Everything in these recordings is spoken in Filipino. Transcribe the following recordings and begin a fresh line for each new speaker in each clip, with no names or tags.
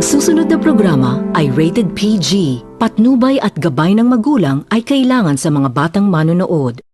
susunod na programa ay rated PG. Patnubay at gabay ng magulang ay kailangan sa mga batang manonood.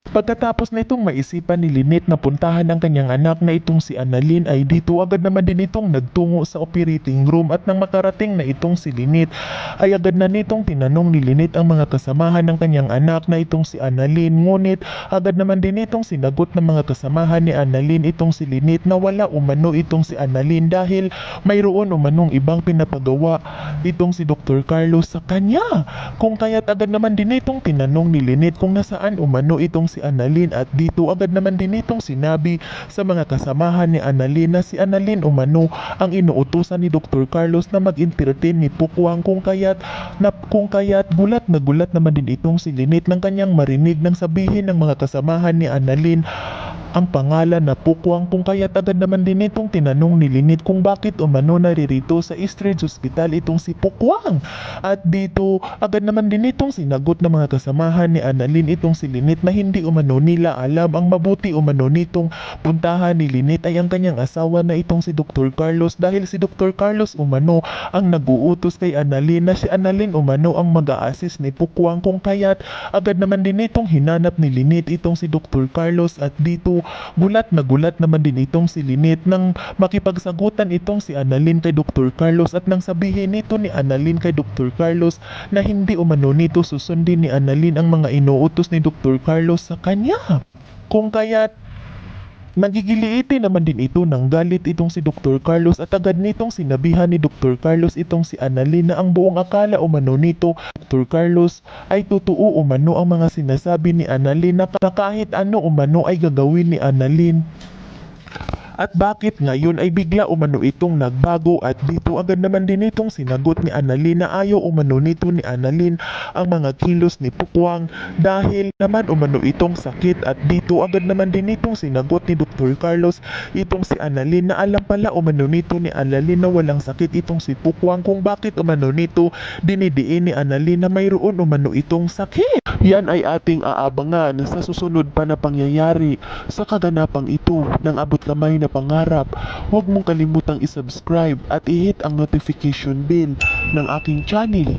Pagkatapos na itong maisipan ni Lynette na puntahan ang kanyang anak na itong si Annalyn, ay dito agad naman din itong nagtungo sa operating room, at nang makarating na itong si Lynette ay agad na nitong tinanong ni Lynette ang mga kasamahan ng kanyang anak na itong si Annalyn. Ngunit agad naman din itong sinagot ng mga kasamahan ni Annalyn itong si Lynette na wala umano itong si Annalyn dahil mayroon umanong ibang pinapagawa itong si Dr. Carlos sa kanya. Kung kaya't agad naman din itong tinanong ni Lynette kung nasaan umano itong si Annalyn, at dito agad naman din itong sinabi sa mga kasamahan ni Annalyn na si Annalyn umano ang inuutusan ni Dr. Carlos na mag-entertain ni Pukwang. Kung kaya't gulat na gulat naman din itong si Lynette nang kanyang marinig nang sabihin ng mga kasamahan ni Annalyn ang pangalan na Pukwang. Kung kaya't agad naman din itong tinanong ni Lynette kung bakit umano naririto sa Eastridge Hospital itong si Pukwang. At dito agad naman din itong sinagot ng mga kasamahan ni Annalyn itong si Lynette na hindi umano nila alam. Ang mabuti umano nitong puntahan ni Lynette ay ang kanyang asawa na itong si Dr. Carlos, dahil si Dr. Carlos umano ang nag-uutos kay Annalyn na si Annalyn umano ang mag-a-assist ni Pukwang. Kung kaya't agad naman din itong hinanap ni Lynette itong si Dr. Carlos, at dito gulat na gulat naman din itong si Lynette nang makipagsagutan itong si Annalyn kay Dr. Carlos, at nang sabihin nito ni Annalyn kay Dr. Carlos na hindi umano nito susundin ni Annalyn ang mga inuutos ni Dr. Carlos sa kanya. Kung kaya't nagigiliiti naman din ito ng galit itong si Dr. Carlos, at agad nitong sinabihan ni Dr. Carlos itong si Annalyn na ang buong akala umano nito Dr. Carlos ay totoo umano ang mga sinasabi ni Annalyn na kahit ano umano ay gagawin ni Annalyn. At bakit ngayon ay bigla umano itong nagbago? At dito agad naman din itong sinagot ni Annalyn na ayaw umano nito ni Annalyn ang mga kilos ni Pukwang dahil naman umano itong sakit. At dito agad naman din itong sinagot ni Dr. Carlos itong si Annalyn na alam pala umano nito ni Annalyn na walang sakit itong si Pukwang, kung bakit umano nito dinidiin ni Annalyn na mayroon umano itong sakit. Yan ay ating aabangan sa susunod pa na pangyayari sa kaganapang ito ng abot kamay na pangarap. Huwag mong kalimutang isubscribe at i-hit ang notification bell ng aking channel